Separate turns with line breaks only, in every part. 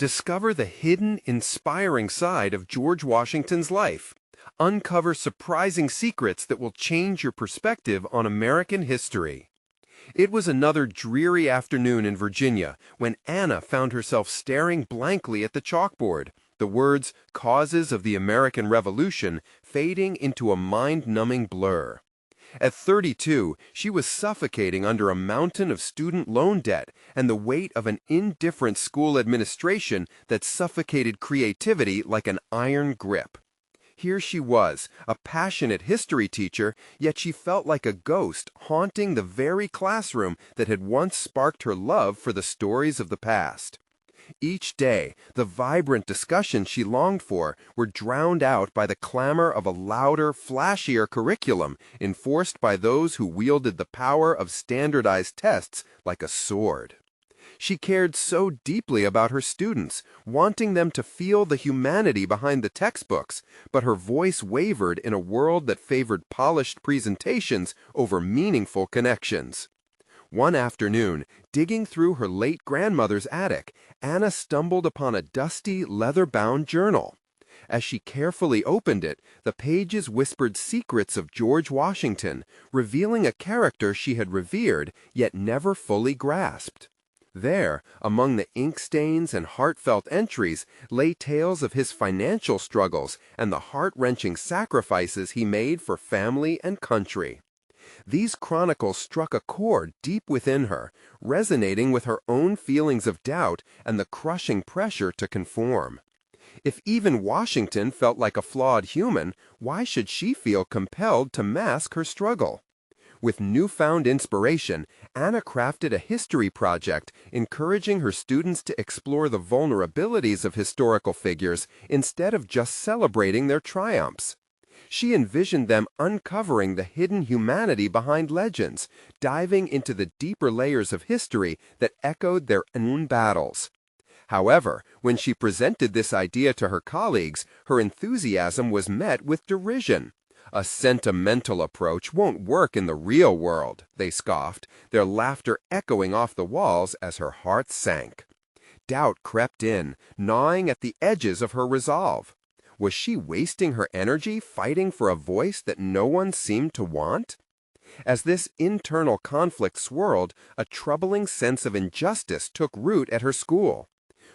Discover the hidden, inspiring side of George Washington's life. Uncover surprising secrets that will change your perspective on American history. It was another dreary afternoon in Virginia when Anna found herself staring blankly at the chalkboard, the words "causes of the American Revolution" fading into a mind-numbing blur. At 32, she was suffocating under a mountain of student loan debt and the weight of an indifferent school administration that suffocated creativity like an iron grip. Here she was, a passionate history teacher, yet she felt like a ghost haunting the very classroom that had once sparked her love for the stories of the past. Each day, the vibrant discussions she longed for were drowned out by the clamor of a louder, flashier curriculum enforced by those who wielded the power of standardized tests like a sword. She cared so deeply about her students, wanting them to feel the humanity behind the textbooks, but her voice wavered in a world that favored polished presentations over meaningful connections. One afternoon, digging through her late grandmother's attic, Anna stumbled upon a dusty, leather-bound journal. As she carefully opened it, the pages whispered secrets of George Washington, revealing a character she had revered yet never fully grasped. There, among the ink stains and heartfelt entries, lay tales of his financial struggles and the heart-wrenching sacrifices he made for family and country. These chronicles struck a chord deep within her, resonating with her own feelings of doubt and the crushing pressure to conform. If even Washington felt like a flawed human, why should she feel compelled to mask her struggle? With newfound inspiration, Anna crafted a history project encouraging her students to explore the vulnerabilities of historical figures instead of just celebrating their triumphs. She envisioned them uncovering the hidden humanity behind legends, diving into the deeper layers of history that echoed their own battles. However, when she presented this idea to her colleagues, her enthusiasm was met with derision. "A sentimental approach won't work in the real world," they scoffed, their laughter echoing off the walls as her heart sank. Doubt crept in, gnawing at the edges of her resolve. Was she wasting her energy fighting for a voice that no one seemed to want? As this internal conflict swirled, a troubling sense of injustice took root at her school.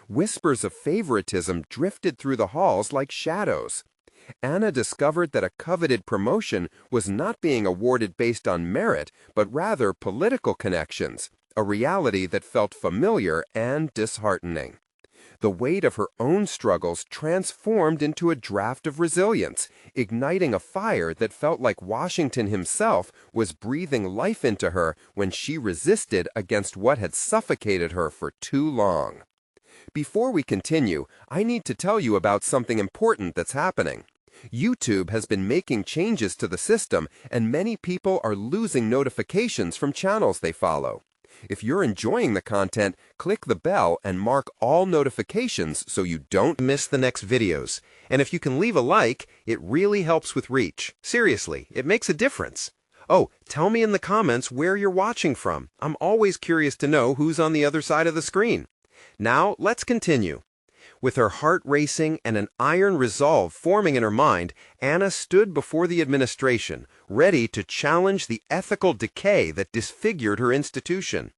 Whispers of favoritism drifted through the halls like shadows. Anna discovered that a coveted promotion was not being awarded based on merit, but rather political connections, a reality that felt familiar and disheartening. The weight of her own struggles transformed into a draft of resilience, igniting a fire that felt like Washington himself was breathing life into her when she resisted against what had suffocated her for too long. Before we continue, I need to tell you about something important that's happening. YouTube has been making changes to the system, and many people are losing notifications from channels they follow. If you're enjoying the content, click the bell and mark all notifications so you don't miss the next videos. And if you can leave a like, it really helps with reach. Seriously, it makes a difference. Oh, tell me in the comments where you're watching from. I'm always curious to know who's on the other side of the screen. Now, let's continue. With her heart racing and an iron resolve forming in her mind, Anna stood before the administration, ready to challenge the ethical decay that disfigured her institution.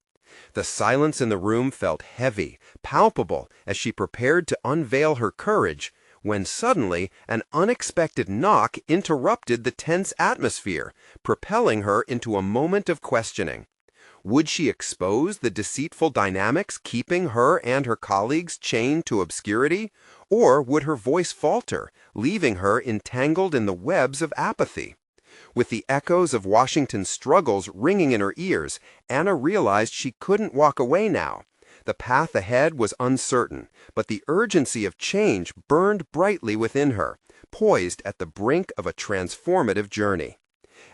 The silence in the room felt heavy, palpable, as she prepared to unveil her courage, when suddenly an unexpected knock interrupted the tense atmosphere, propelling her into a moment of questioning. Would she expose the deceitful dynamics keeping her and her colleagues chained to obscurity, or would her voice falter, leaving her entangled in the webs of apathy? With the echoes of Washington's struggles ringing in her ears, Anna realized she couldn't walk away now. The path ahead was uncertain, but the urgency of change burned brightly within her, poised at the brink of a transformative journey.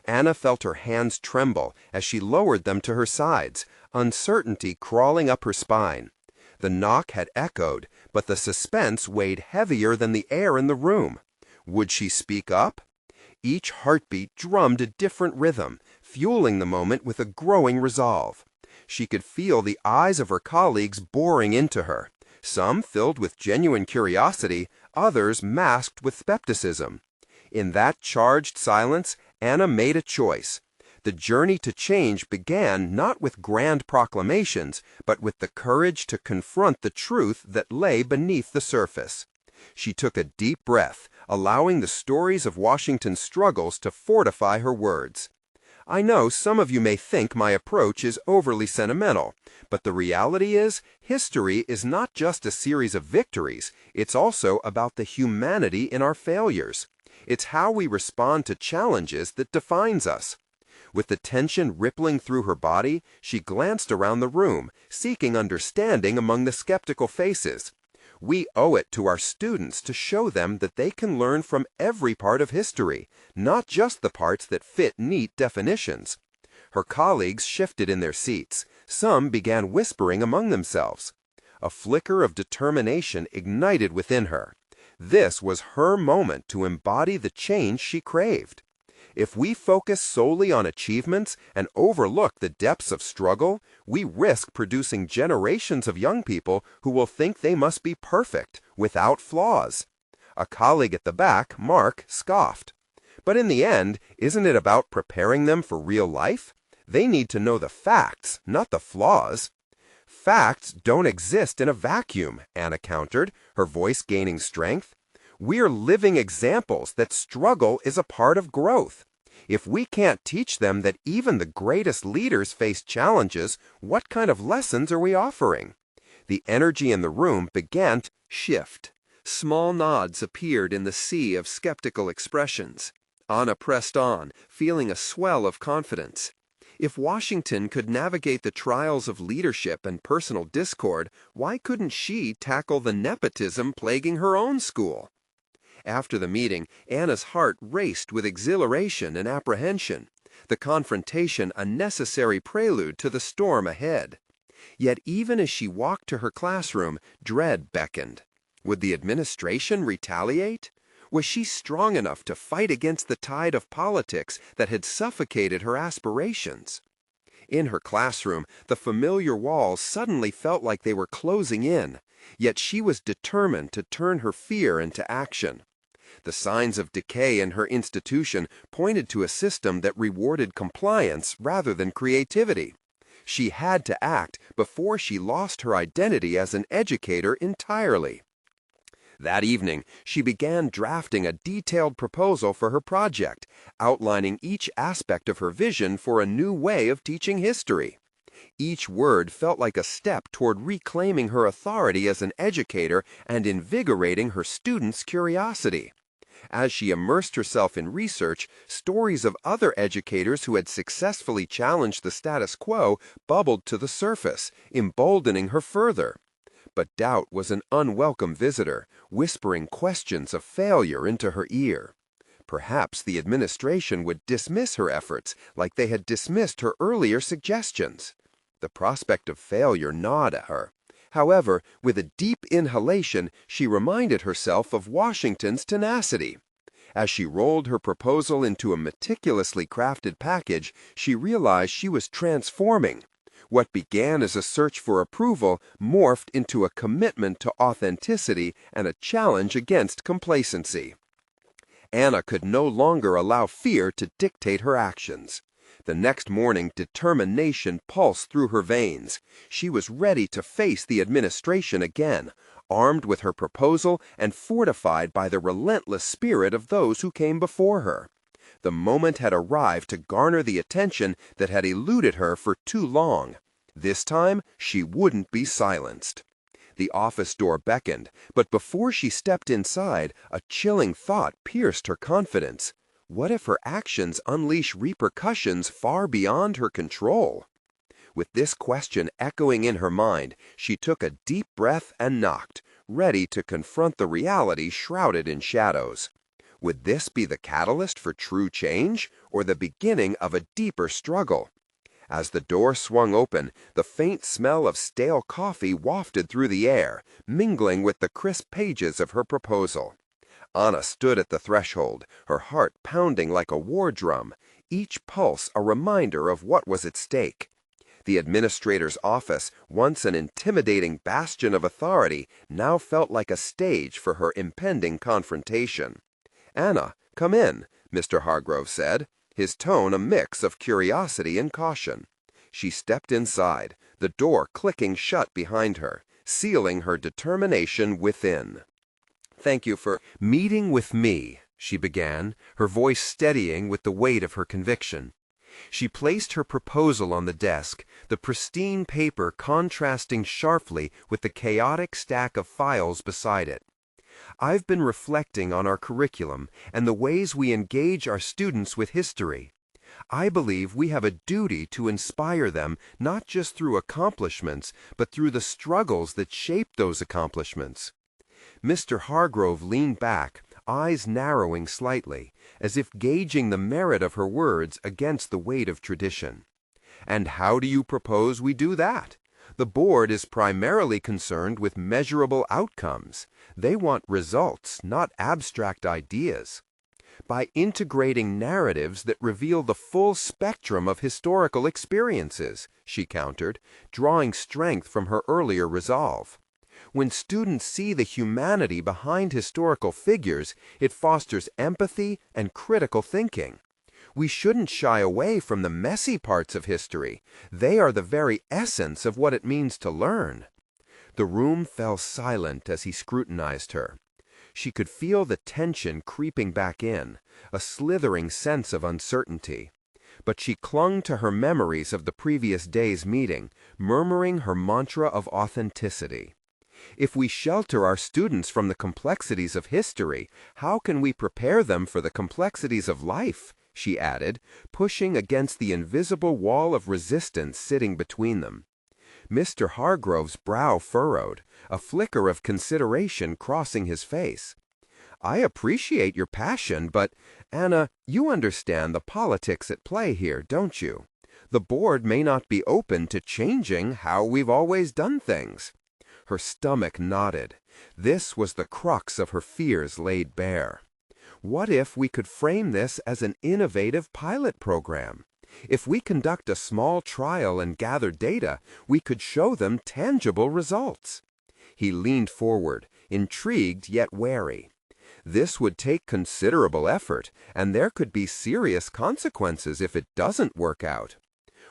Anna felt her hands tremble as she lowered them to her sides, uncertainty crawling up her spine. The knock had echoed, but the suspense weighed heavier than the air in the room. Would she speak up? Each heartbeat drummed a different rhythm, fueling the moment with a growing resolve. She could feel the eyes of her colleagues boring into her. some filled with genuine curiosity, others masked with skepticism. In that charged silence, Anna made a choice. The journey to change began not with grand proclamations, but with the courage to confront the truth that lay beneath the surface. She took a deep breath, allowing the stories of Washington's struggles to fortify her words. I know some of you may think my approach is overly sentimental, but the reality is, history is not just a series of victories, it's also about the humanity in our failures. It's how we respond to challenges that defines us. With the tension rippling through her body, she glanced around the room, seeking understanding among the skeptical faces. We owe it to our students to show them that they can learn from every part of history, not just the parts that fit neat definitions. Her colleagues shifted in their seats. Some began whispering among themselves. A flicker of determination ignited within her. This was her moment to embody the change she craved. If we focus solely on achievements and overlook the depths of struggle, we risk producing generations of young people who will think they must be perfect, without flaws. A colleague at the back, Mark, scoffed. But in the end, isn't it about preparing them for real life? They need to know the facts, not the flaws. Facts don't exist in a vacuum, Anna countered, her voice gaining strength. We're living examples that struggle is a part of growth. If we can't teach them that even the greatest leaders face challenges, what kind of lessons are we offering? The energy in the room began to shift. Small nods appeared in the sea of skeptical expressions. Anna pressed on, feeling a swell of confidence. If Washington could navigate the trials of leadership and personal discord, why couldn't she tackle the nepotism plaguing her own school? After the meeting, Anna's heart raced with exhilaration and apprehension, the confrontation a necessary prelude to the storm ahead. Yet even as she walked to her classroom, dread beckoned. Would the administration retaliate? Was she strong enough to fight against the tide of politics that had suffocated her aspirations? In her classroom, the familiar walls suddenly felt like they were closing in, yet she was determined to turn her fear into action. The signs of decay in her institution pointed to a system that rewarded compliance rather than creativity. She had to act before she lost her identity as an educator entirely. That evening, she began drafting a detailed proposal for her project, outlining each aspect of her vision for a new way of teaching history. Each word felt like a step toward reclaiming her authority as an educator and invigorating her students' curiosity. As she immersed herself in research, stories of other educators who had successfully challenged the status quo bubbled to the surface, emboldening her further. But doubt was an unwelcome visitor, whispering questions of failure into her ear. Perhaps the administration would dismiss her efforts like they had dismissed her earlier suggestions. The prospect of failure gnawed at her. However, with a deep inhalation, she reminded herself of Washington's tenacity. As she rolled her proposal into a meticulously crafted package, she realized she was transforming. What began as a search for approval morphed into a commitment to authenticity and a challenge against complacency. Anna could no longer allow fear to dictate her actions. The next morning, determination pulsed through her veins. She was ready to face the administration again, armed with her proposal and fortified by the relentless spirit of those who came before her. The moment had arrived to garner the attention that had eluded her for too long. This time, she wouldn't be silenced. The office door beckoned, but before she stepped inside, a chilling thought pierced her confidence. What if her actions unleash repercussions far beyond her control? With this question echoing in her mind, she took a deep breath and knocked, ready to confront the reality shrouded in shadows. Would this be the catalyst for true change, or the beginning of a deeper struggle? As the door swung open, the faint smell of stale coffee wafted through the air, mingling with the crisp pages of her proposal. Anna stood at the threshold, her heart pounding like a war drum, each pulse a reminder of what was at stake.
The administrator's office, once an intimidating bastion of authority, now felt like a stage for her impending confrontation. "Anna, come in," Mr. Hargrove said, his tone a mix of curiosity and caution. She stepped inside, the door clicking shut behind her, sealing her determination within. "Thank you for meeting with me," she began, her voice steadying with the weight of her conviction. She placed her proposal on the desk, the pristine paper contrasting sharply with the chaotic stack of files beside it. "I've been reflecting on our curriculum and the ways we engage our students with history. I believe we have a duty to inspire them not just through accomplishments, but through the struggles that shape those accomplishments." Mr. Hargrove leaned back, eyes narrowing slightly, as if gauging the merit of her words against the weight of tradition. "And how do you propose we do that? The board is primarily concerned with measurable outcomes. They want results, not abstract ideas." "By integrating narratives that reveal the full spectrum of historical experiences," she countered, drawing strength from her earlier resolve. "When students see the humanity behind historical figures, it fosters empathy and critical thinking. We shouldn't shy away from the messy parts of history. They are the very essence of what it means to learn." The room fell silent as he scrutinized her. She could feel the tension creeping back in, a slithering sense of uncertainty. But she clung to her memories of the previous day's meeting, murmuring her mantra of authenticity. "If we shelter our students from the complexities of history, how can we prepare them for the complexities of life?" she added, pushing against the invisible wall of resistance sitting between them. Mr. Hargrove's brow furrowed, a flicker of consideration crossing his face. "I appreciate your passion, but, Anna, you understand the politics at play here, don't you? The board may not be open to changing how we've always done things." Her stomach knotted. This was the crux of her fears laid bare. "What if we could frame this as an innovative pilot program? If we conduct a small trial and gather data, we could show them tangible results." He leaned forward, intrigued yet wary. "This would take considerable effort, and there could be serious consequences if it doesn't work out."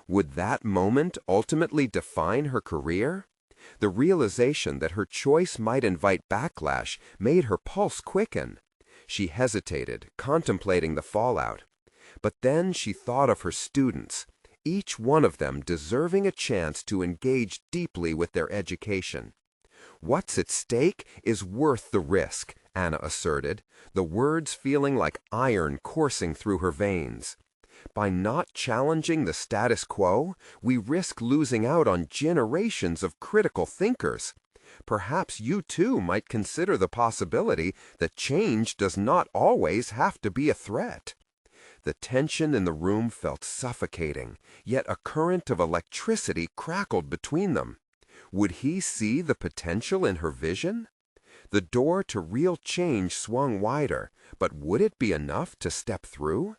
Would that moment ultimately define her career? The realization that her choice might invite backlash made her pulse quicken. She hesitated, contemplating the fallout. But then she thought of her students, each one of them deserving a chance to engage deeply with their education. "What's at stake is worth the risk," Anna asserted, the words feeling like iron coursing through her veins. "By not challenging the status quo, we risk losing out on generations of critical thinkers. Perhaps you too might consider the possibility that change does not always have to be a threat." The tension in the room felt suffocating, yet a current of electricity crackled between them. Would he see the potential in her vision? The door to real change swung wider, but would it be enough to step through?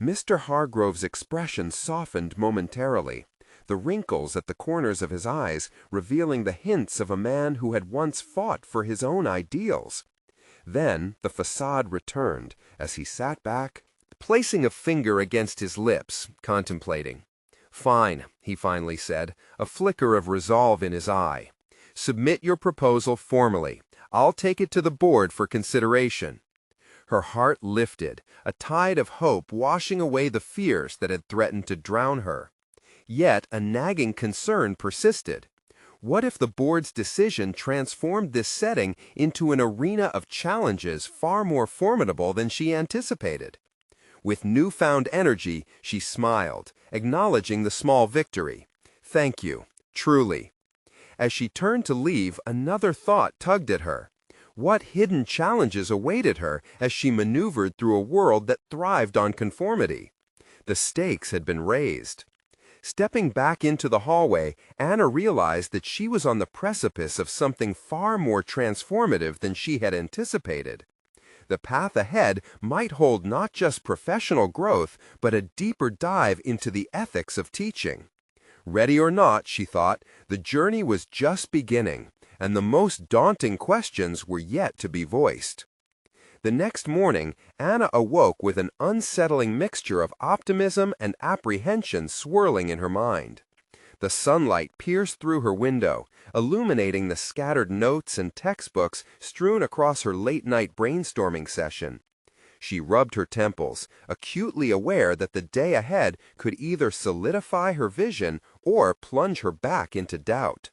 Mr. Hargrove's expression softened momentarily, the wrinkles at the corners of his eyes revealing the hints of a man who had once fought for his own ideals. Then the facade returned as he sat back, placing a finger against his lips, contemplating. "Fine," he finally said, a flicker of resolve in his eye. "Submit your proposal formally. I'll take it to the board for consideration." Her heart lifted, a tide of hope washing away the fears that had threatened to drown her. Yet a nagging concern persisted. What if the board's decision transformed this setting into an arena of challenges far more formidable than she anticipated? With newfound energy, she smiled, acknowledging the small victory. "Thank you, truly." As she turned to leave, another thought tugged at her. What hidden challenges awaited her as she maneuvered through a world that thrived on conformity? The stakes had been raised. Stepping back into the hallway, Anna realized that she was on the precipice of something far more transformative than she had anticipated. The path ahead might hold not just professional growth, but a deeper dive into the ethics of teaching. Ready or not, she thought, the journey was just beginning, and the most daunting questions were yet to be voiced. The next morning, Anna awoke with an unsettling mixture of optimism and apprehension swirling in her mind. The sunlight pierced through her window, illuminating the scattered notes and textbooks strewn across her late-night brainstorming session. She rubbed her temples, acutely aware that the day ahead could either solidify her vision or plunge her back into doubt.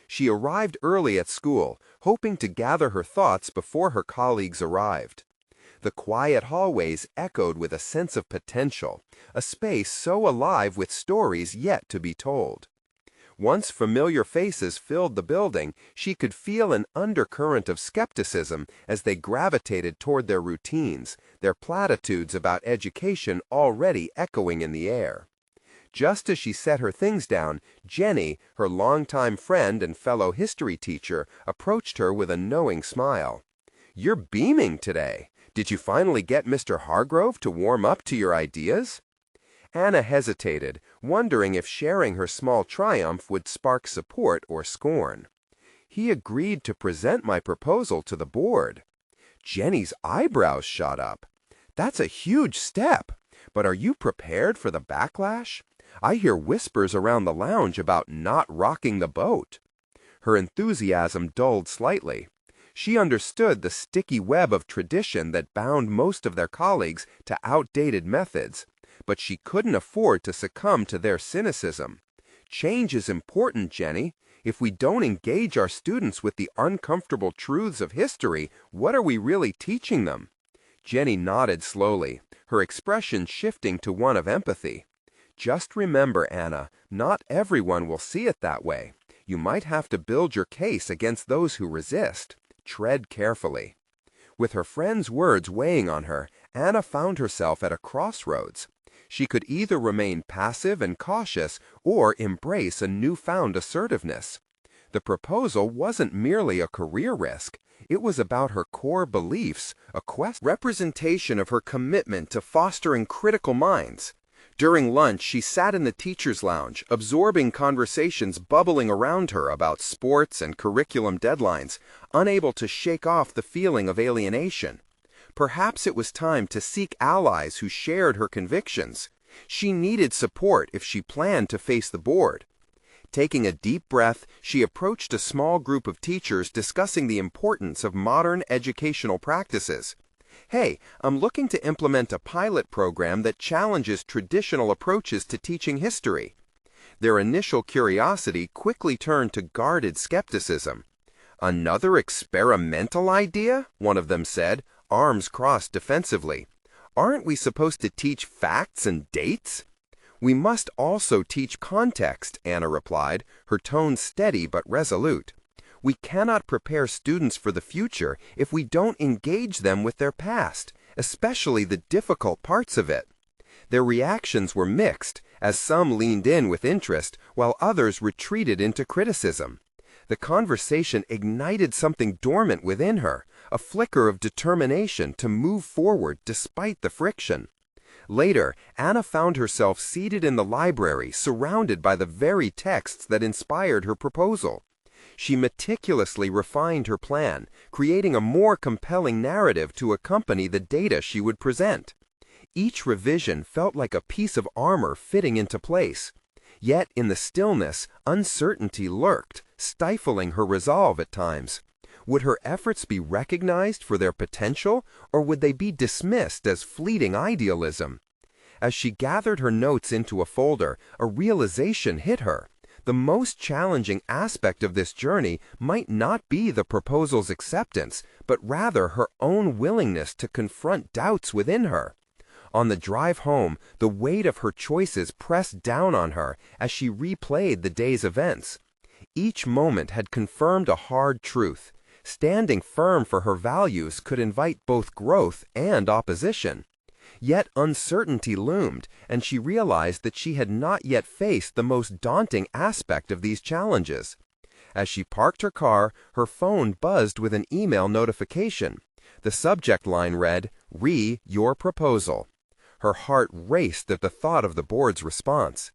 She arrived early at school, hoping to gather her thoughts before her colleagues arrived. The quiet hallways echoed with a sense of potential, a space so alive with stories yet to be told. Once familiar faces filled the building, she could feel an undercurrent of skepticism as they gravitated toward their routines, their platitudes about education already echoing in the air. Just as she set her things down, Jenny, her longtime friend and fellow history teacher, approached her with a knowing smile. "You're beaming today. Did you finally get Mr. Hargrove to warm up to your ideas?" Anna hesitated, wondering if sharing her small triumph would spark support or scorn. "He agreed to present my proposal to the board." Jenny's eyebrows shot up. "That's a huge step. But are you prepared for the backlash? I hear whispers around the lounge about not rocking the boat." Her enthusiasm dulled slightly. She understood the sticky web of tradition that bound most of their colleagues to outdated methods, but she couldn't afford to succumb to their cynicism. "Change is important, Jenny. If we don't engage our students with the uncomfortable truths of history, what are we really teaching them?" Jenny nodded slowly, her expression shifting to one of empathy. "Just remember, Anna, not everyone will see it that way. You might have to build your case against those who resist. Tread carefully." With her friend's words weighing on her, Anna found herself at a crossroads. She could either remain passive and cautious or embrace a newfound assertiveness. The proposal wasn't merely a career risk. It was about her core beliefs, a representation of her commitment to fostering critical minds. During lunch, she sat in the teacher's lounge, absorbing conversations bubbling around her about sports and curriculum deadlines, unable to shake off the feeling of alienation. Perhaps it was time to seek allies who shared her convictions. She needed support if she planned to face the board. Taking a deep breath, she approached a small group of teachers discussing the importance of modern educational practices. "Hey, I'm looking to implement a pilot program that challenges traditional approaches to teaching history." Their initial curiosity quickly turned to guarded skepticism. "Another experimental idea?" one of them said, arms crossed defensively. "Aren't we supposed to teach facts and dates?" "We must also teach context," Anna replied, her tone steady but resolute. "We cannot prepare students for the future if we don't engage them with their past, especially the difficult parts of it." Their reactions were mixed, as some leaned in with interest, while others retreated into criticism. The conversation ignited something dormant within her, a flicker of determination to move forward despite the friction. Later, Anna found herself seated in the library, surrounded by the very texts that inspired her proposal. She meticulously refined her plan, creating a more compelling narrative to accompany the data she would present. Each revision felt like a piece of armor fitting into place. Yet in the stillness, uncertainty lurked, stifling her resolve at times. Would her efforts be recognized for their potential, or would they be dismissed as fleeting idealism? As she gathered her notes into a folder, a realization hit her. The most challenging aspect of this journey might not be the proposal's acceptance, but rather her own willingness to confront doubts within her. On the drive home, the weight of her choices pressed down on her as she replayed the day's events. Each moment had confirmed a hard truth. Standing firm for her values could invite both growth and opposition. Yet uncertainty loomed, and she realized that she had not yet faced the most daunting aspect of these challenges. As she parked her car, her phone buzzed with an email notification. The subject line read, "Your proposal." Her heart raced at the thought of the board's response.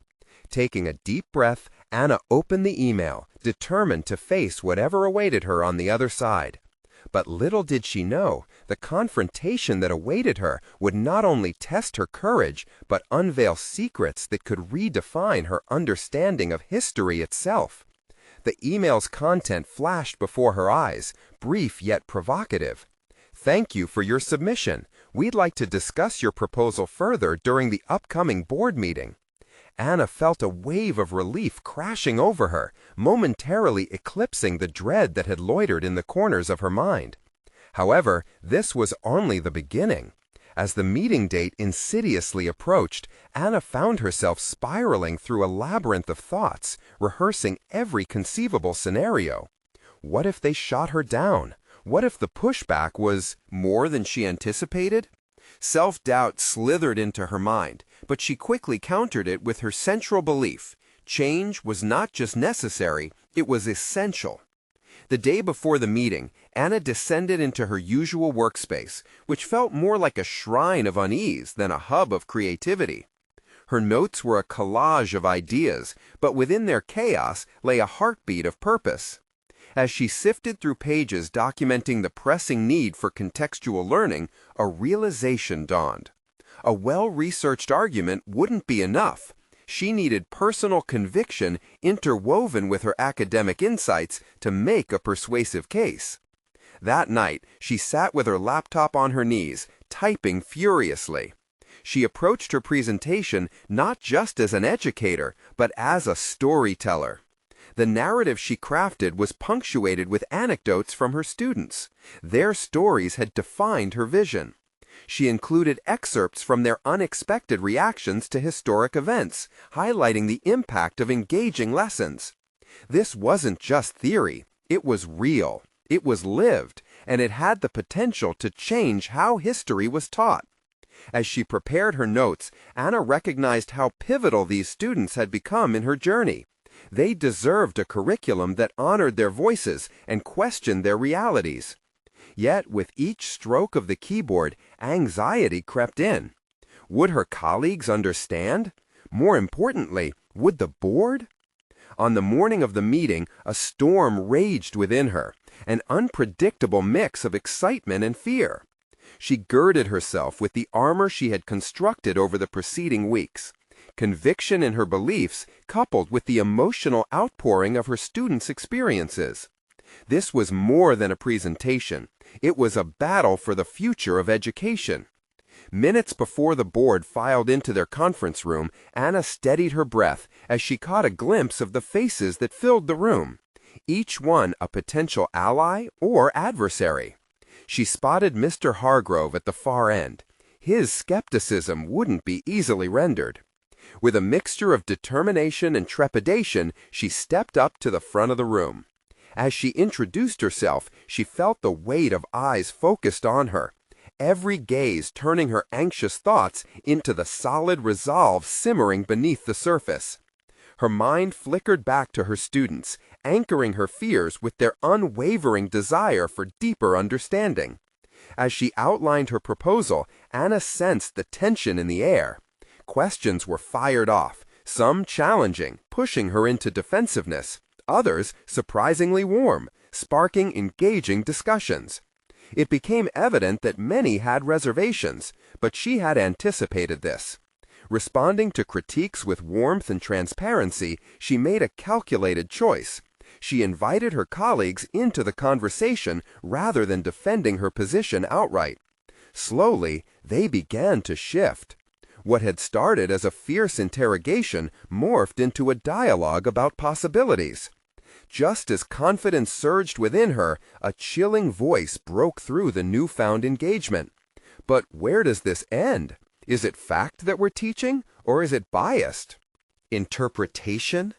Taking a deep breath, Anna opened the email, determined to face whatever awaited her on the other side. But little did she know, the confrontation that awaited her would not only test her courage, but unveil secrets that could redefine her understanding of history itself. The email's content flashed before her eyes, brief yet provocative. "Thank you for your submission. We'd like to discuss your proposal further during the upcoming board meeting." Anna felt a wave of relief crashing over her, momentarily eclipsing the dread that had loitered in the corners of her mind. However, this was only the beginning. As the meeting date insidiously approached, Anna found herself spiraling through a labyrinth of thoughts, rehearsing every conceivable scenario. What if they shot her down? What if the pushback was more than she anticipated? Self-doubt slithered into her mind, but she quickly countered it with her central belief: change was not just necessary, it was essential. The day before the meeting, Anna descended into her usual workspace, which felt more like a shrine of unease than a hub of creativity. Her notes were a collage of ideas, but within their chaos lay a heartbeat of purpose. As she sifted through pages documenting the pressing need for contextual learning, a realization dawned. A well-researched argument wouldn't be enough. She needed personal conviction interwoven with her academic insights to make a persuasive case. That night, she sat with her laptop on her knees, typing furiously. She approached her presentation not just as an educator, but as a storyteller. The narrative she crafted was punctuated with anecdotes from her students. Their stories had defined her vision. She included excerpts from their unexpected reactions to historic events, highlighting the impact of engaging lessons. This wasn't just theory, it was real, it was lived, and it had the potential to change how history was taught. As she prepared her notes, Anna recognized how pivotal these students had become in her journey. They deserved a curriculum that honored their voices and questioned their realities. Yet, with each stroke of the keyboard, anxiety crept in. Would her colleagues understand? More importantly, would the board? On the morning of the meeting, a storm raged within her, an unpredictable mix of excitement and fear. She girded herself with the armor she had constructed over the preceding weeks. Conviction in her beliefs coupled with the emotional outpouring of her students' experiences. This was more than a presentation. It was a battle for the future of education. Minutes before the board filed into their conference room, Anna steadied her breath as she caught a glimpse of the faces that filled the room, each one a potential ally or adversary. She spotted Mr. Hargrove at the far end. His skepticism wouldn't be easily rendered. With a mixture of determination and trepidation, she stepped up to the front of the room. As she introduced herself, she felt the weight of eyes focused on her, every gaze turning her anxious thoughts into the solid resolve simmering beneath the surface. Her mind flickered back to her students, anchoring her fears with their unwavering desire for deeper understanding. As she outlined her proposal, Anna sensed the tension in the air. Questions were fired off, some challenging, pushing her into defensiveness, others surprisingly warm, sparking engaging discussions. It became evident that many had reservations, but she had anticipated this. Responding to critiques with warmth and transparency, she made a calculated choice. She invited her colleagues into the conversation rather than defending her position outright. Slowly, they began to shift. What had started as a fierce interrogation morphed into a dialogue about possibilities. Just as confidence surged within her, a chilling voice broke through the newfound engagement. But where does this end? Is it fact that we're teaching, or is it biased? Interpretation?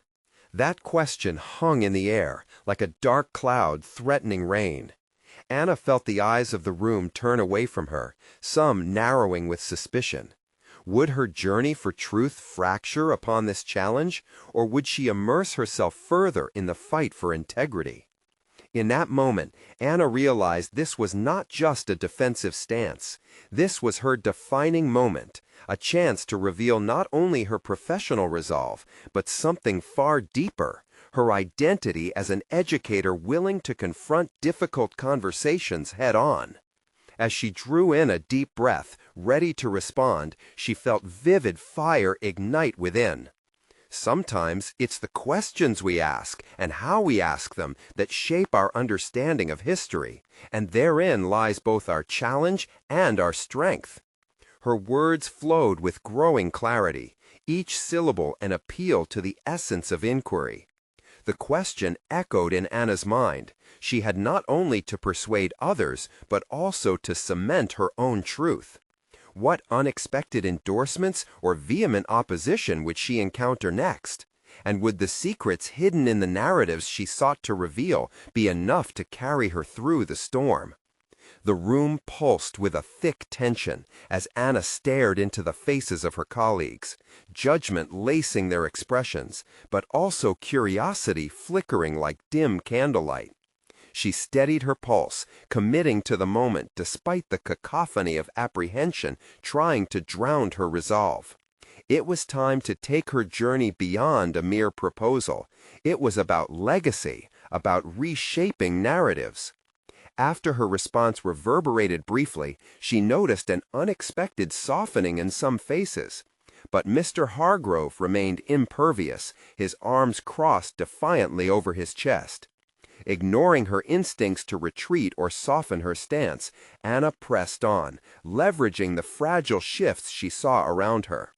That question hung in the air, like a dark cloud threatening rain. Anna felt the eyes of the room turn away from her, some narrowing with suspicion. Would her journey for truth fracture upon this challenge, or would she immerse herself further in the fight for integrity? In that moment, Anna realized this was not just a defensive stance. This was her defining moment, a chance to reveal not only her professional resolve, but something far deeper, her identity as an educator willing to confront difficult conversations head-on. As she drew in a deep breath, ready to respond, she felt vivid fire ignite within. Sometimes it's the questions we ask and how we ask them that shape our understanding of history, and therein lies both our challenge and our strength. Her words flowed with growing clarity, each syllable an appeal to the essence of inquiry. The question echoed in Anna's mind. She had not only to persuade others, but also to cement her own truth. What unexpected endorsements or vehement opposition would she encounter next? And would the secrets hidden in the narratives she sought to reveal be enough to carry her through the storm? The room pulsed with a thick tension as Anna stared into the faces of her colleagues, judgment lacing their expressions, but also curiosity flickering like dim candlelight. She steadied her pulse, committing to the moment despite the cacophony of apprehension trying to drown her resolve. It was time to take her journey beyond a mere proposal. It was about legacy, about reshaping narratives. After her response reverberated briefly, she noticed an unexpected softening in some faces. But Mr. Hargrove remained impervious, his arms crossed defiantly over his chest. Ignoring her instincts to retreat or soften her stance, Anna pressed on, leveraging the fragile shifts she saw around her.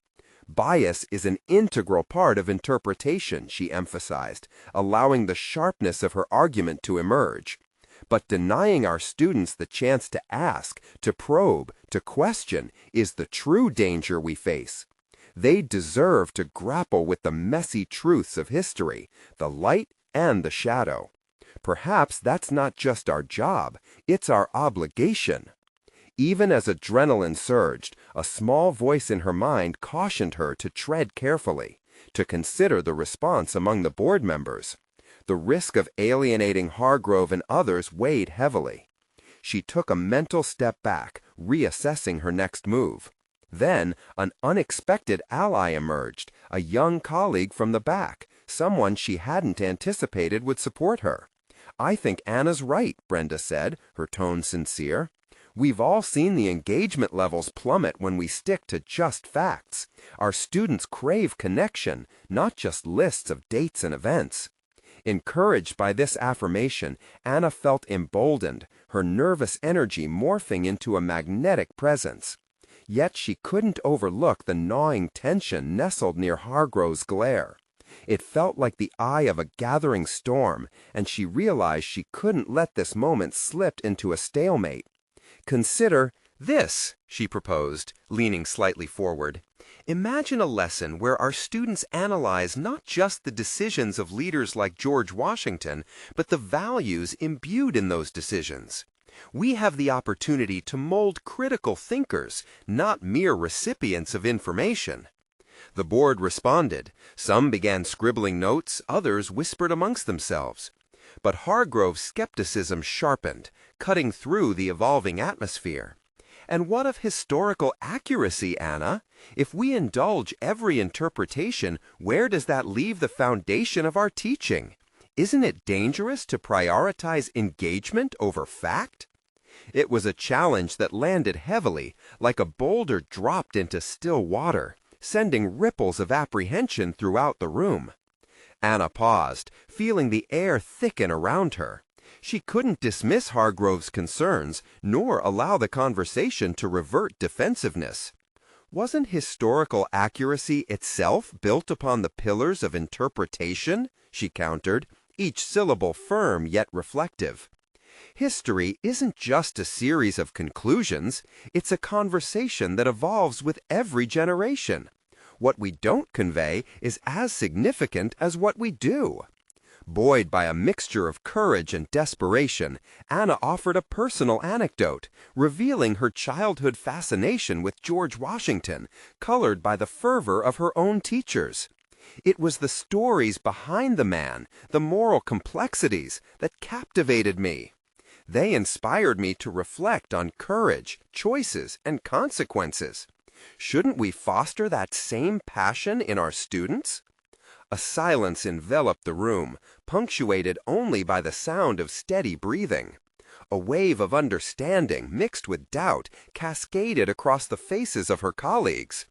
Bias is an integral part of interpretation, she emphasized, allowing the sharpness of her argument to emerge. But denying our students the chance to ask, to probe, to question is the true danger we face. They deserve to grapple with the messy truths of history, the light and the shadow. Perhaps that's not just our job, it's our obligation. Even as adrenaline surged, a small voice in her mind cautioned her to tread carefully, to consider the response among the board members. The risk of alienating Hargrove and others weighed heavily. She took a mental step back, reassessing her next move. Then, an unexpected ally emerged, a young colleague from the back, someone she hadn't anticipated would support her. "I think Anna's right," Brenda said, her tone sincere. "We've all seen the engagement levels plummet when we stick to just facts. Our students crave connection, not just lists of dates and events." Encouraged by this affirmation, Anna felt emboldened, her nervous energy morphing into a magnetic presence. Yet she couldn't overlook the gnawing tension nestled near Hargrove's glare. It felt like the eye of a gathering storm, and she realized she couldn't let this moment slip into a stalemate. "Consider this," she proposed, leaning slightly forward. "Imagine a lesson where our students analyze not just the decisions of leaders like George Washington, but the values imbued in those decisions. We have the opportunity to mold critical thinkers, not mere recipients of information." The board responded. Some began scribbling notes, others whispered amongst themselves. But Hargrove's skepticism sharpened, cutting through the evolving atmosphere. "And what of historical accuracy, Anna? If we indulge every interpretation, where does that leave the foundation of our teaching? Isn't it dangerous to prioritize engagement over fact?" It was a challenge that landed heavily, like a boulder dropped into still water, sending ripples of apprehension throughout the room. Anna paused, feeling the air thicken around her. She couldn't dismiss Hargrove's concerns, nor allow the conversation to revert defensiveness. Wasn't historical accuracy itself built upon the pillars of interpretation? She countered, each syllable firm yet reflective. History isn't just a series of conclusions, it's a conversation that evolves with every generation. What we don't convey is as significant as what we do. Buoyed by a mixture of courage and desperation, Anna offered a personal anecdote, revealing her childhood fascination with George Washington, colored by the fervor of her own teachers. It was the stories behind the man, the moral complexities, that captivated me. They inspired me to reflect on courage, choices, and consequences. Shouldn't we foster that same passion in our students? A silence enveloped the room, punctuated only by the sound of steady breathing. A wave of understanding mixed with doubt cascaded across the faces of her colleagues.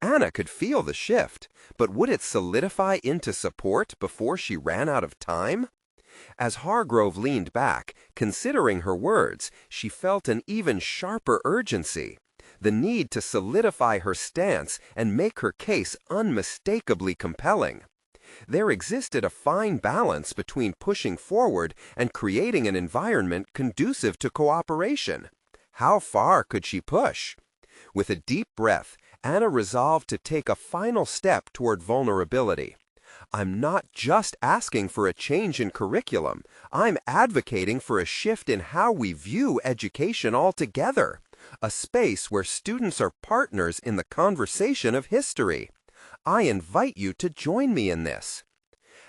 Anna could feel the shift, but would it solidify into support before she ran out of time? As Hargrove leaned back, considering her words, she felt an even sharper urgency. The need to solidify her stance and make her case unmistakably compelling. There existed a fine balance between pushing forward and creating an environment conducive to cooperation. How far could she push? With a deep breath, Anna resolved to take a final step toward vulnerability. I'm not just asking for a change in curriculum. I'm advocating for a shift in how we view education altogether. A space where students are partners in the conversation of history. I invite you to join me in this.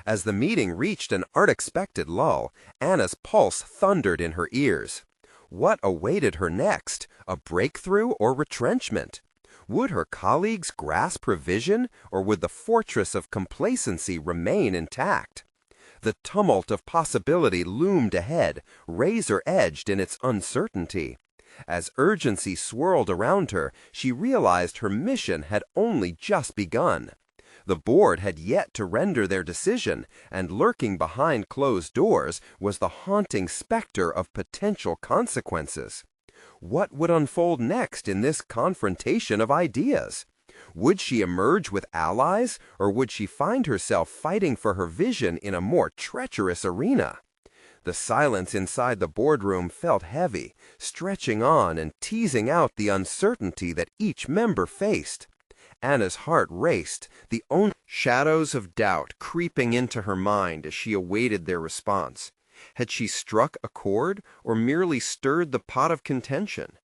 As the meeting reached an unexpected lull, Anna's pulse thundered in her ears. What awaited her next? A breakthrough or retrenchment? Would her colleagues grasp her vision, or would the fortress of complacency remain intact? The tumult of possibility loomed ahead, razor-edged in its uncertainty. As urgency swirled around her, she realized her mission had only just begun. The board had yet to render their decision, and lurking behind closed doors was the haunting specter of potential consequences. What would unfold next in this confrontation of ideas? Would she emerge with allies, or would she find herself fighting for her vision in a more treacherous arena? The silence inside the boardroom felt heavy, stretching on and teasing out the uncertainty that each member faced. Anna's heart raced, the only shadows of doubt creeping into her mind as she awaited their response. Had she struck a chord or merely stirred the pot of contention?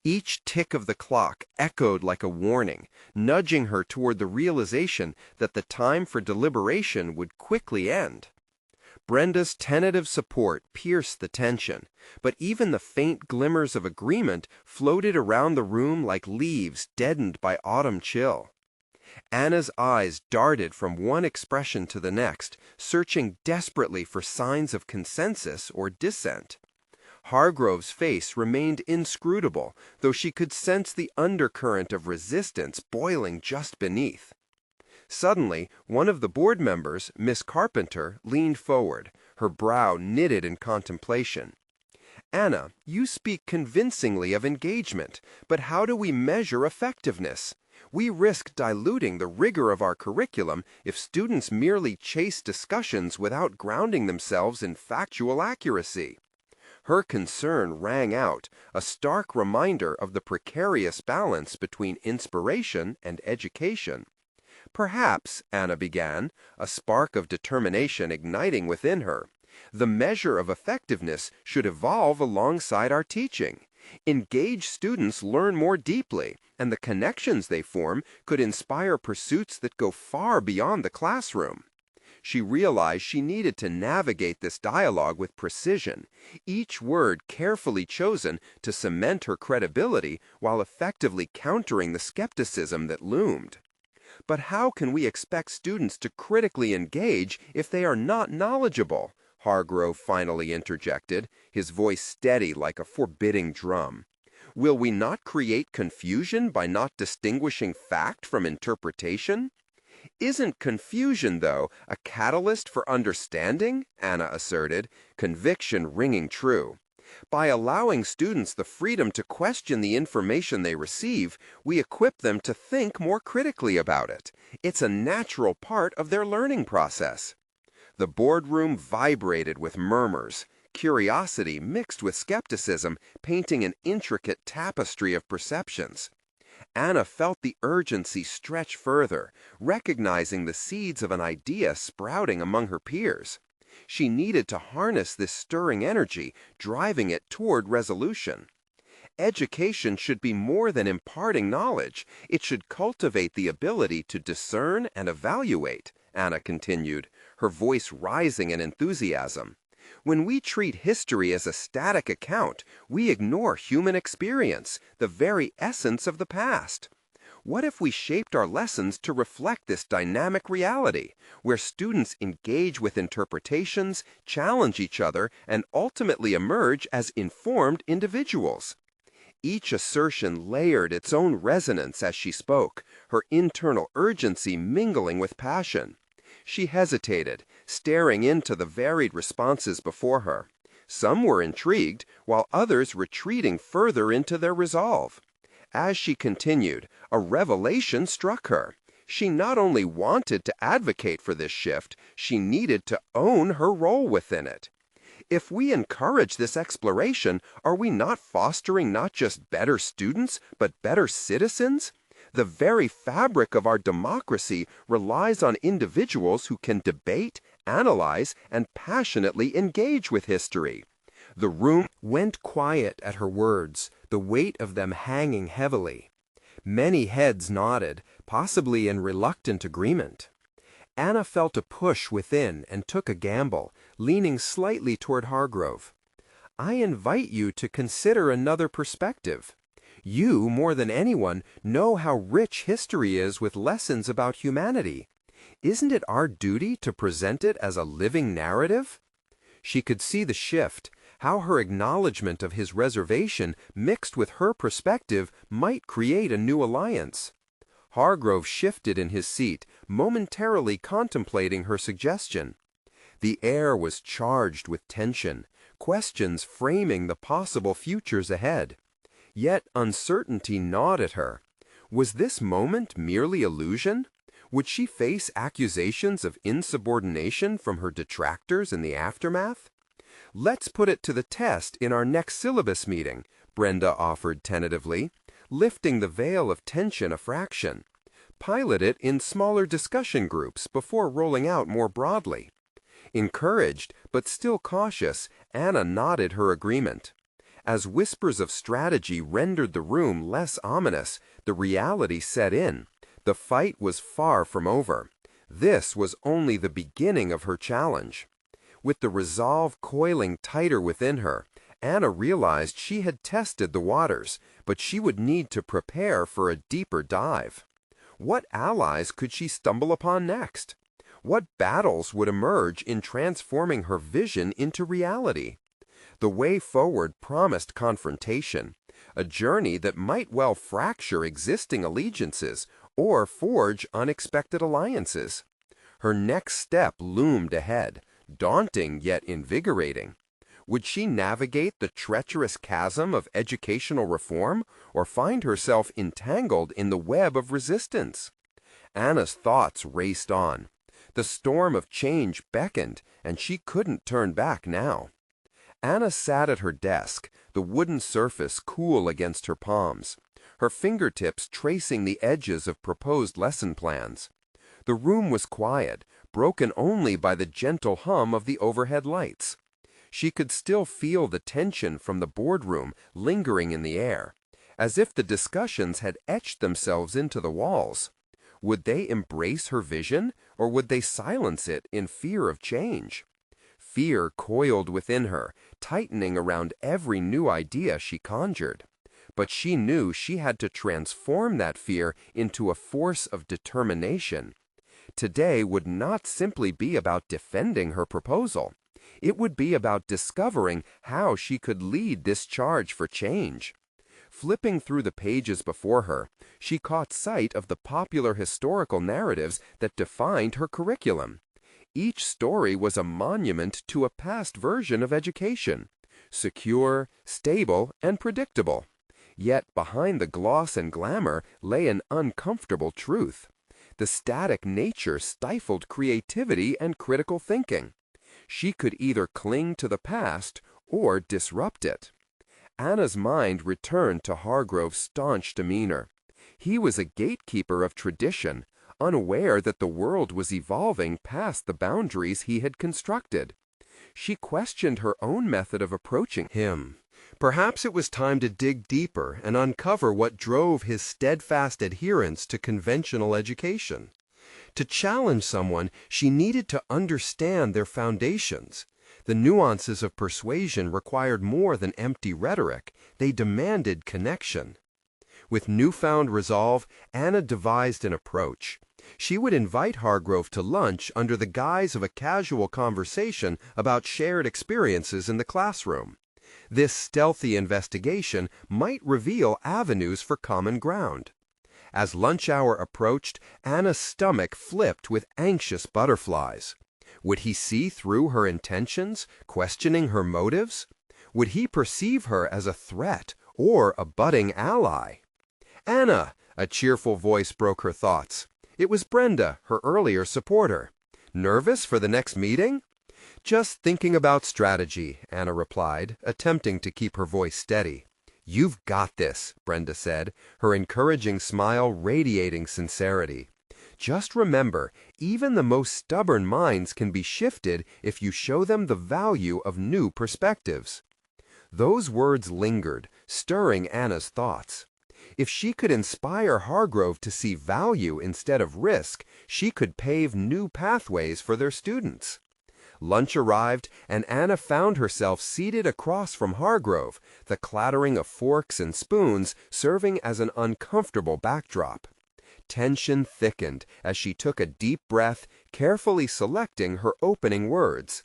Each tick of the clock echoed like a warning, nudging her toward the realization that the time for deliberation would quickly end. Brenda's tentative support pierced the tension, but even the faint glimmers of agreement floated around the room like leaves deadened by autumn chill. Anna's eyes darted from one expression to the next, searching desperately for signs of consensus or dissent. Hargrove's face remained inscrutable, though she could sense the undercurrent of resistance boiling just beneath. Suddenly, one of the board members, Miss Carpenter, leaned forward, her brow knitted in contemplation. Anna, you speak convincingly of engagement, but how do we measure effectiveness? We risk diluting the rigor of our curriculum if students merely chase discussions without grounding themselves in factual accuracy. Her concern rang out, a stark reminder of the precarious balance between inspiration and education. Perhaps, Anna began, a spark of determination igniting within her, the measure of effectiveness should evolve alongside our teaching. Engaged students learn more deeply, and the connections they form could inspire pursuits that go far beyond the classroom. She realized she needed to navigate this dialogue with precision, each word carefully chosen to cement her credibility while effectively countering the skepticism that loomed. But how can we expect students to critically engage if they are not knowledgeable? Hargrove finally interjected, his voice steady like a forbidding drum. Will we not create confusion by not distinguishing fact from interpretation? Isn't confusion, though, a catalyst for understanding? Anna asserted, conviction ringing true. By allowing students the freedom to question the information they receive, we equip them to think more critically about it. It's a natural part of their learning process. The boardroom vibrated with murmurs, curiosity mixed with skepticism, painting an intricate tapestry of perceptions. Anna felt the urgency stretch further, recognizing the seeds of an idea sprouting among her peers. She needed to harness this stirring energy, driving it toward resolution. Education should be more than imparting knowledge. It should cultivate the ability to discern and evaluate, Anna continued, her voice rising in enthusiasm. When we treat history as a static account, we ignore human experience, the very essence of the past. What if we shaped our lessons to reflect this dynamic reality, where students engage with interpretations, challenge each other, and ultimately emerge as informed individuals? Each assertion layered its own resonance as she spoke, her internal urgency mingling with passion. She hesitated, staring into the varied responses before her. Some were intrigued, while others retreating further into their resolve. As she continued, a revelation struck her. She not only wanted to advocate for this shift, she needed to own her role within it. If we encourage this exploration, are we not fostering not just better students, but better citizens? The very fabric of our democracy relies on individuals who can debate, analyze, and passionately engage with history. The room went quiet at her words, the weight of them hanging heavily. Many heads nodded, possibly in reluctant agreement. Anna felt a push within and took a gamble, leaning slightly toward Hargrove. "I invite you to consider another perspective. You, more than anyone, know how rich history is with lessons about humanity. Isn't it our duty to present it as a living narrative?" She could see the shift, how her acknowledgement of his reservation mixed with her perspective might create a new alliance. Hargrove shifted in his seat, momentarily contemplating her suggestion. The air was charged with tension, questions framing the possible futures ahead. Yet uncertainty gnawed at her. Was this moment merely illusion? Would she face accusations of insubordination from her detractors in the aftermath? "Let's put it to the test in our next syllabus meeting," Brenda offered tentatively, lifting the veil of tension a fraction. "Pilot it in smaller discussion groups before rolling out more broadly." Encouraged, but still cautious, Anna nodded her agreement. As whispers of strategy rendered the room less ominous, the reality set in. The fight was far from over. This was only the beginning of her challenge. With the resolve coiling tighter within her, Anna realized she had tested the waters, but she would need to prepare for a deeper dive. What allies could she stumble upon next? What battles would emerge in transforming her vision into reality? The way forward promised confrontation, a journey that might well fracture existing allegiances or forge unexpected alliances. Her next step loomed ahead, daunting yet invigorating. Would she navigate the treacherous chasm of educational reform or find herself entangled in the web of resistance? Anna's thoughts raced on. The storm of change beckoned, and she couldn't turn back now. Anna sat at her desk, the wooden surface cool against her palms, her fingertips tracing the edges of proposed lesson plans. The room was quiet, broken only by the gentle hum of the overhead lights. She could still feel the tension from the boardroom lingering in the air, as if the discussions had etched themselves into the walls. Would they embrace her vision, or would they silence it in fear of change? Fear coiled within her, tightening around every new idea she conjured. But she knew she had to transform that fear into a force of determination. Today would not simply be about defending her proposal. It would be about discovering how she could lead this charge for change. Flipping through the pages before her, she caught sight of the popular historical narratives that defined her curriculum. Each story was a monument to a past version of education, secure, stable, and predictable. Yet behind the gloss and glamour lay an uncomfortable truth. The static nature stifled creativity and critical thinking. She could either cling to the past or disrupt it. Anna's mind returned to Hargrove's staunch demeanor. He was a gatekeeper of tradition, unaware that the world was evolving past the boundaries he had constructed. She questioned her own method of approaching him. Perhaps it was time to dig deeper and uncover what drove his steadfast adherence to conventional education. To challenge someone, she needed to understand their foundations. The nuances of persuasion required more than empty rhetoric. They demanded connection.
With newfound resolve, Anna devised an approach. She would invite Hargrove to lunch under the guise of a casual conversation about shared experiences in the classroom. This stealthy investigation might reveal avenues for common ground. As lunch hour approached, Anna's stomach flipped with anxious butterflies. Would he see through her intentions, questioning her motives? Would he perceive her as a threat or a budding ally? "Anna!" a cheerful voice broke her thoughts. It was Brenda, her earlier supporter. "Nervous for the next meeting?" "Just thinking about strategy," Anna replied, attempting to keep her voice steady. "You've got this," Brenda said, her encouraging smile radiating sincerity. "Just remember, even the most stubborn minds can be shifted if you show them the value of new perspectives." Those words lingered, stirring Anna's thoughts. If she could inspire Hargrove to see value instead of risk, she could pave new pathways for their students. Lunch arrived, and Anna found herself seated across from Hargrove, the clattering of forks and spoons serving as an uncomfortable backdrop. Tension thickened as she took a deep breath, carefully selecting her opening words.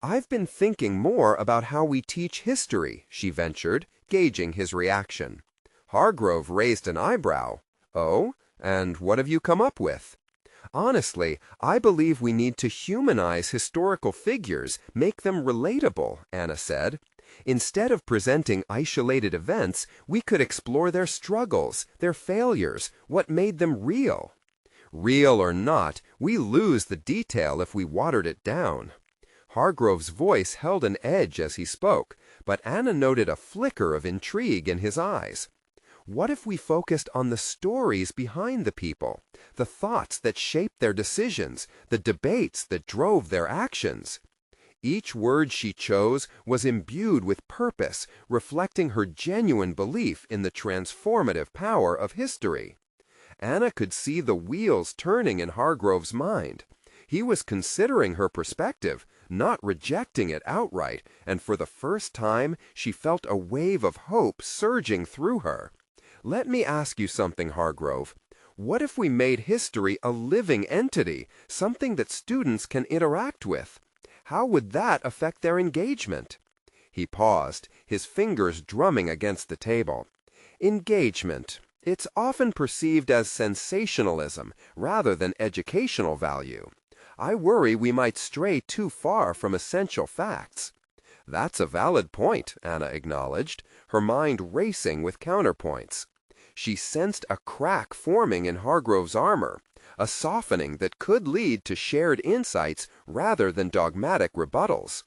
"I've been thinking more about how we teach history," she ventured, gauging his reaction. Hargrove raised an eyebrow. "Oh, and what have you come up with?" "Honestly, I believe we need to humanize historical figures, make them relatable," Anna said. "Instead of presenting isolated events, we could explore their struggles, their failures, what made them real." "Real or not, we lose the detail if we watered it down." Hargrove's voice held an edge as he spoke, but Anna noted a flicker of intrigue in his eyes. "What if we focused on the stories behind the people, the thoughts that shaped their decisions, the debates that drove their actions?" Each word she chose was imbued with purpose, reflecting her genuine belief in the transformative power of history. Anna could see the wheels turning in Hargrove's mind. He was considering her perspective, not rejecting it outright, and for the first time she felt a wave of hope surging through her. "Let me ask you something, Hargrove. What if we made history a living entity, something that students can interact with? How would that affect their engagement?" He paused, his fingers drumming against the table. "Engagement. It's often perceived as sensationalism rather than educational value. I worry we might stray too far from essential facts." "That's a valid point," Anna acknowledged, her mind racing with counterpoints. She sensed a crack forming in Hargrove's armor, a softening that could lead to shared insights rather than dogmatic rebuttals.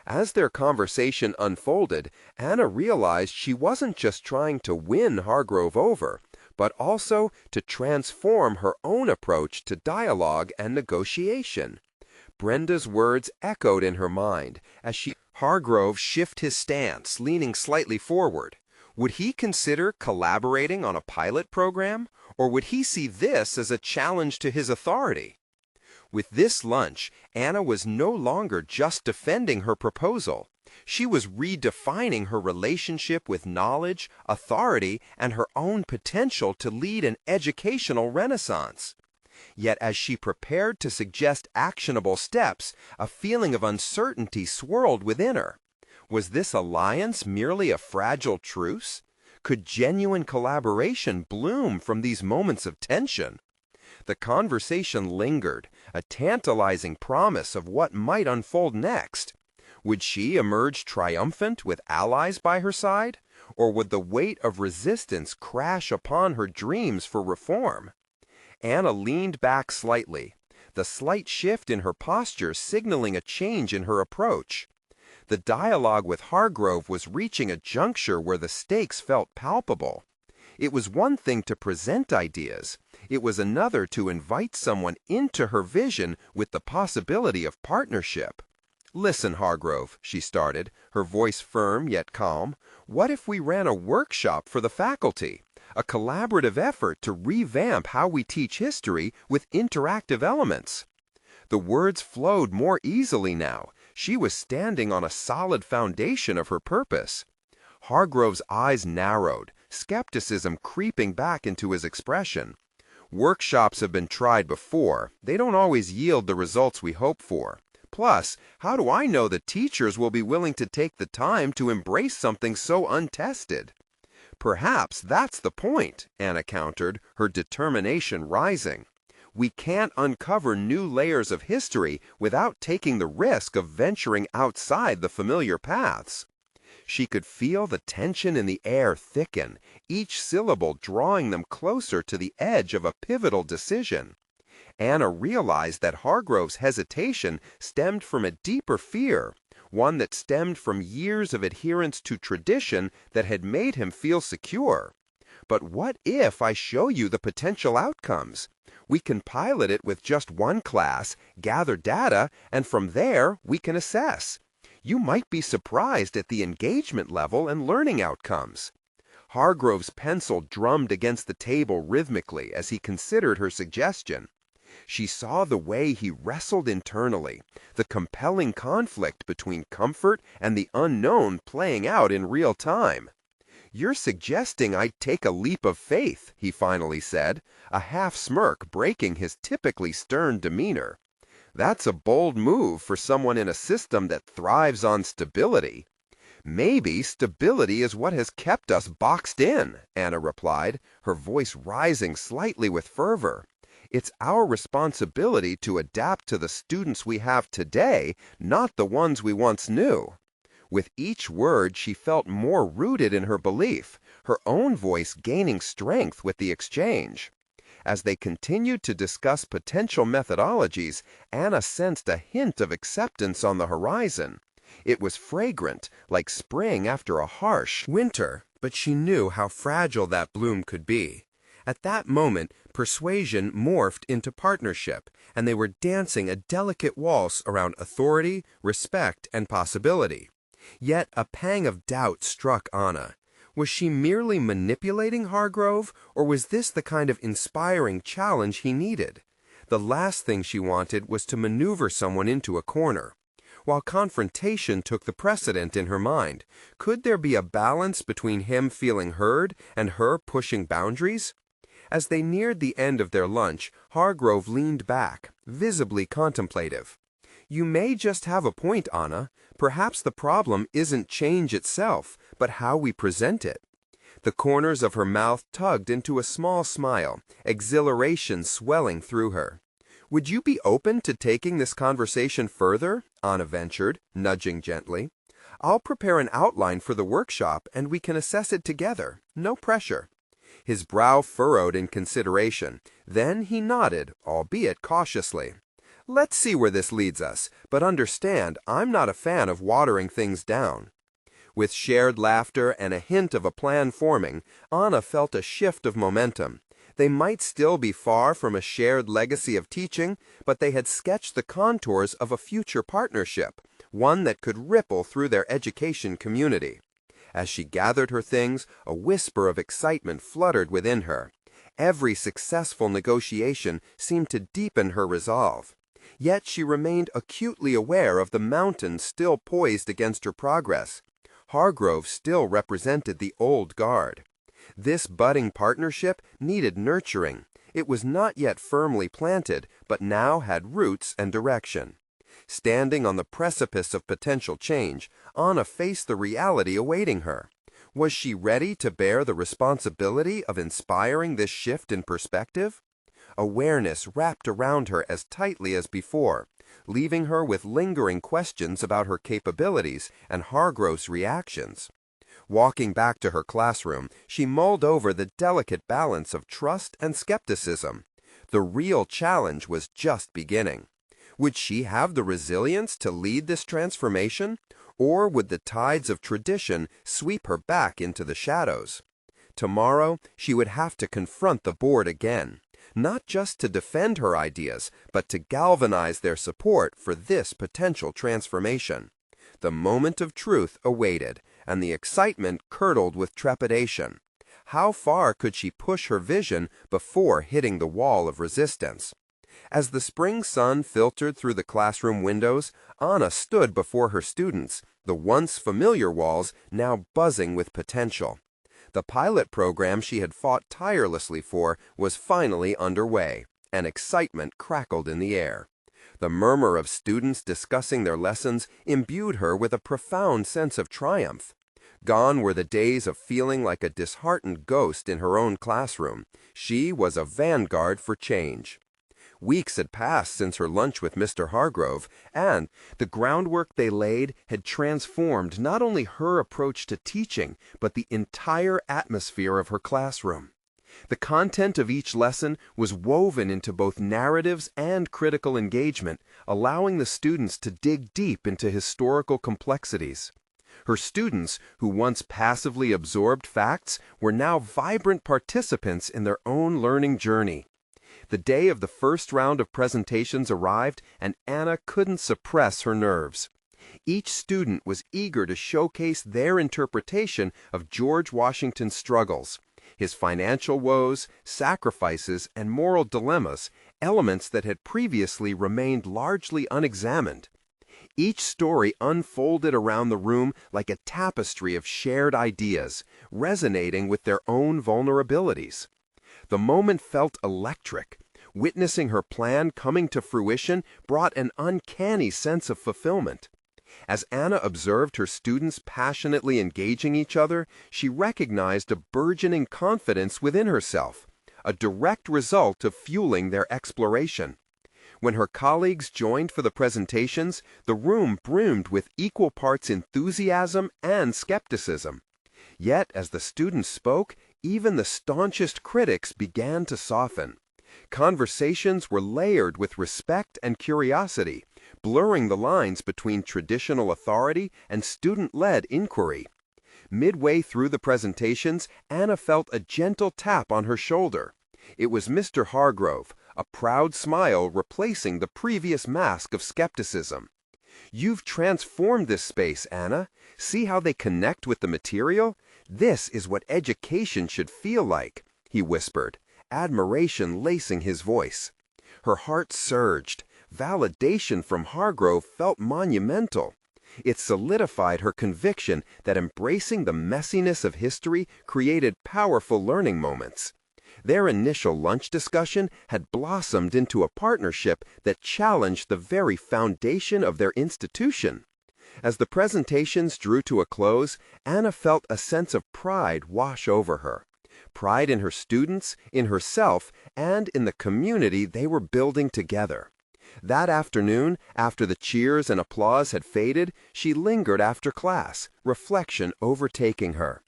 As their conversation unfolded, Anna realized she wasn't just trying to win Hargrove over, but also to transform her own approach to dialogue and negotiation. Brenda's words echoed in her mind as Hargrove shifted his stance, leaning slightly forward. Would he consider collaborating on a pilot program, or would he see this as a challenge to his authority? With this lunch, Anna was no longer just defending her proposal. She was redefining her relationship with knowledge, authority, and her own potential to lead an educational renaissance. Yet as she prepared to suggest actionable steps, a feeling of uncertainty swirled within her. Was this alliance merely a fragile truce? Could genuine collaboration bloom from these moments of tension? The conversation lingered, a tantalizing promise of what might unfold next. Would she emerge triumphant with allies by her side? Or would the weight of resistance crash upon her dreams for reform? Anna leaned back slightly, the slight shift in her posture signaling a change in her approach. The dialogue with Hargrove was reaching a juncture where the stakes felt palpable. It was one thing to present ideas. It was another to invite someone into her vision with the possibility of partnership. "Listen, Hargrove," she started, her voice firm yet calm. "What if we ran a workshop for the faculty? A collaborative effort to revamp how we teach history with interactive elements." The words flowed more easily now. She was standing on a solid foundation of her purpose. Hargrove's eyes narrowed,
skepticism creeping back into his expression. Workshops have been tried before. They don't always yield the results we hope for. Plus, how do I know the teachers will be willing to take the time to embrace something so untested? Perhaps that's the point, Anna countered, her determination rising. We can't uncover new layers of history without taking the risk of venturing outside the familiar paths. She could feel the tension in the air thicken, each syllable drawing them closer to the edge of a pivotal decision. Anna realized that Hargrove's hesitation stemmed from a deeper fear, one that stemmed from years of adherence to tradition that had made him feel secure. But what if I show you the potential outcomes? We can pilot it with just one class, gather data, and from there we can assess. You might be surprised at the engagement level and learning outcomes. Hargrove's pencil drummed against the table rhythmically as he considered her suggestion. She saw the way he wrestled internally, the compelling conflict between comfort and the unknown playing out in real time. "You're suggesting I take a leap of faith," he finally said, a half smirk breaking his typically stern demeanor. "That's a bold move for someone in a system that thrives on stability." "Maybe stability is what has kept us boxed in," Anna replied, her voice rising slightly with fervor. "It's our responsibility to adapt to the students we have today, not the ones we once knew." With each word she felt more rooted in her belief, her own voice gaining strength with the exchange. As they continued to discuss potential methodologies, Anna sensed a hint of acceptance on the horizon. It was fragrant, like spring after a harsh winter, but she knew how fragile that bloom could be. At that moment, persuasion morphed into partnership, and they were dancing a delicate waltz around authority, respect, and possibility. Yet a pang of doubt struck Anna. Was she merely manipulating Hargrove, or was this the kind of inspiring challenge he needed? The last thing she wanted was to maneuver someone into a corner. While confrontation took the precedent in her mind, could there be a balance between him feeling heard and her pushing boundaries? As they neared the end of their lunch, Hargrove leaned back, visibly contemplative. "You may just have a point, Anna. Perhaps the problem isn't change itself, but how we present it." The corners of her mouth tugged into a small smile, exhilaration swelling through her. "Would you be open to taking this conversation further?" Anna ventured, nudging gently. "I'll prepare an outline for the workshop and we can assess it together. No pressure." His brow furrowed in consideration. Then he nodded, albeit cautiously. "Let's see where this leads us, but understand I'm not a fan of watering things down." With shared laughter and a hint of a plan forming, Anna felt a shift of momentum. They might still be far from a shared legacy of teaching, but they had sketched the contours of a future partnership, one that could ripple through their education community. As she gathered her things, a whisper of excitement fluttered within her. Every successful negotiation seemed to deepen her resolve. Yet she remained acutely aware of the mountains still poised against her progress. Hargrove still represented the old guard. This budding partnership needed nurturing. It was not yet firmly planted, but now had roots and direction. Standing on the precipice of potential change, Anna faced the reality awaiting her. Was she ready to bear the responsibility of inspiring this shift in perspective? Awareness wrapped around her as tightly as before, leaving her with lingering questions about her capabilities and Hargrove's reactions. Walking back to her classroom, she mulled over the delicate balance of trust and skepticism. The real challenge was just beginning. Would she have the resilience to lead this transformation, or would the tides of tradition sweep her back into the shadows? Tomorrow, she would have to confront the board again, not just to defend her ideas, but to galvanize their support for this potential transformation. The moment of truth awaited, and the excitement curdled with trepidation. How far could she push her vision before hitting the wall of resistance? As the spring sun filtered through the classroom windows, Anna stood before her students, the once familiar walls now buzzing with potential. The pilot program she had fought tirelessly for was finally underway, and excitement crackled in the air. The murmur of students discussing their lessons imbued her with a profound sense of triumph. Gone were the days of feeling like a disheartened ghost in her own classroom. She was a vanguard for change. Weeks had passed since her lunch with Mr. Hargrove, and the groundwork they laid had transformed not only her approach to teaching, but the entire atmosphere of her classroom. The content of each lesson was woven into both narratives and critical engagement, allowing the students to dig deep into historical complexities. Her students, who once passively absorbed facts, were now vibrant participants in their own learning journey. The day of the first round of presentations arrived, and Anna couldn't suppress her nerves. Each student was eager to showcase their interpretation of George Washington's struggles, his financial woes, sacrifices, and moral dilemmas, elements that had previously remained largely unexamined. Each story unfolded around the room like a tapestry of shared ideas, resonating with their own vulnerabilities. The moment felt electric. Witnessing her plan coming to fruition brought an uncanny sense of fulfillment. As Anna observed her students passionately engaging each other, she recognized a burgeoning confidence within herself, a direct result of fueling their exploration. When her colleagues joined for the presentations, the room brimmed with equal parts enthusiasm and skepticism. Yet, as the students spoke, even the staunchest critics began to soften. Conversations were layered with respect and curiosity, blurring the lines between traditional authority and student-led inquiry. Midway through the presentations, Anna felt a gentle tap on her shoulder. It was Mr. Hargrove, a proud smile replacing the previous mask of skepticism. "You've transformed this space, Anna. See how they connect with the material? This is what education should feel like," he whispered, admiration lacing his voice. Her heart surged. Validation from Hargrove felt monumental. It solidified her conviction that embracing the messiness of history created powerful learning moments. Their initial lunch discussion had blossomed into a partnership that challenged the very foundation of their institution. As the presentations drew to a close, Anna felt a sense of pride wash over her. Pride in her students, in herself, and in the community they were building together. That afternoon, after the cheers and applause had faded, she lingered after class, reflection overtaking her.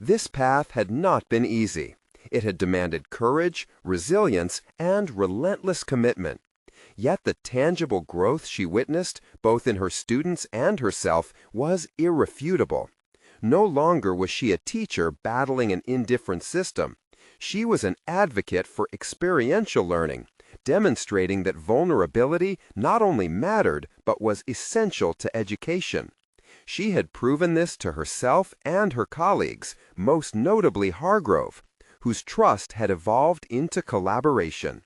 This path had not been easy. It had demanded courage, resilience, and relentless commitment. Yet the tangible growth she witnessed, both in her students and herself, was irrefutable. No longer was she a teacher battling an indifferent system. She was an advocate for experiential learning, demonstrating that vulnerability not only mattered, but was essential to education. She had proven this to herself and her colleagues, most notably Hargrove, whose trust had evolved into collaboration.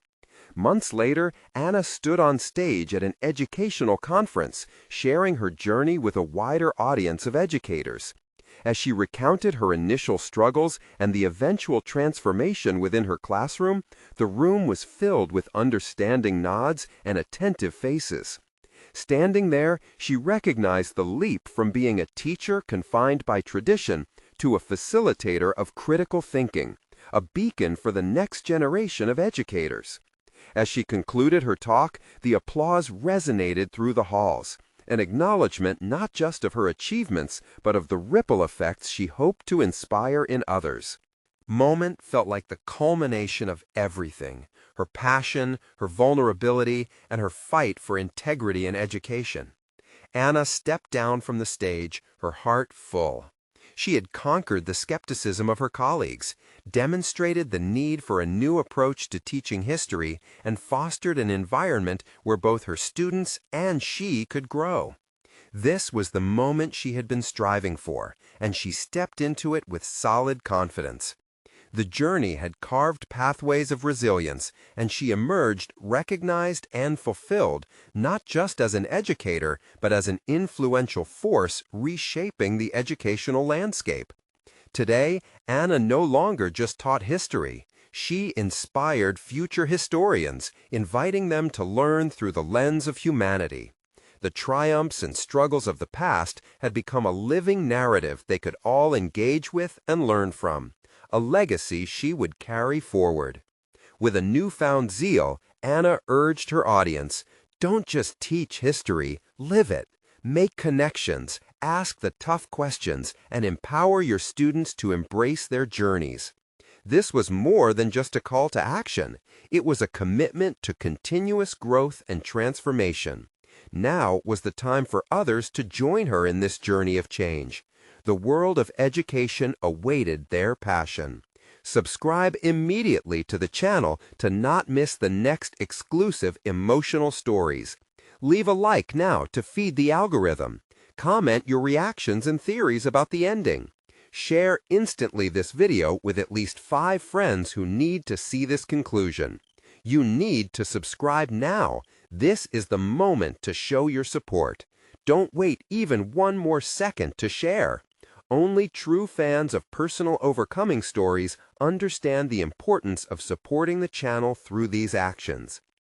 Months later, Anna stood on stage at an educational conference, sharing her journey with a wider audience of educators. As she recounted her initial struggles and the eventual transformation within her classroom, the room was filled with understanding nods and attentive faces. Standing there, she recognized the leap from being a teacher confined by tradition to a facilitator of critical thinking, a beacon for the next generation of educators. As she concluded her talk, the applause resonated through the halls, an acknowledgement not just of her achievements, but of the ripple effects she hoped to inspire in others. Moment felt like the culmination of everything: her passion, her vulnerability, and her fight for integrity in education. Anna stepped down from the stage, her heart full. She had conquered the skepticism of her colleagues, demonstrated the need for a new approach to teaching history, and fostered an environment where both her students and she could grow. This was the moment she had been striving for, and she stepped into it with solid confidence. The journey had carved pathways of resilience, and she emerged recognized and fulfilled, not just as an educator, but as an influential force reshaping the educational landscape. Today, Anna no longer just taught history. She inspired future historians, inviting them to learn through the lens of humanity. The triumphs and struggles of the past had become a living narrative they could all engage with and learn from, a legacy she would carry forward. With a newfound zeal, Anna urged her audience, don't just teach history, live it. Make connections, ask the tough questions, and empower your students to embrace their journeys. This was more than just a call to action. It was a commitment to continuous growth and transformation. Now was the time for others to join her in this journey of change. The world of education awaited their passion. Subscribe immediately to the channel to not miss the next exclusive emotional stories. Leave a like now to feed the algorithm. Comment your reactions and theories about the ending. Share instantly this video with at least 5 friends who need to see this conclusion. You need to subscribe now. This is the moment to show your support. Don't wait even one more second to share. Only true fans of personal overcoming stories understand the importance of supporting the channel through these actions.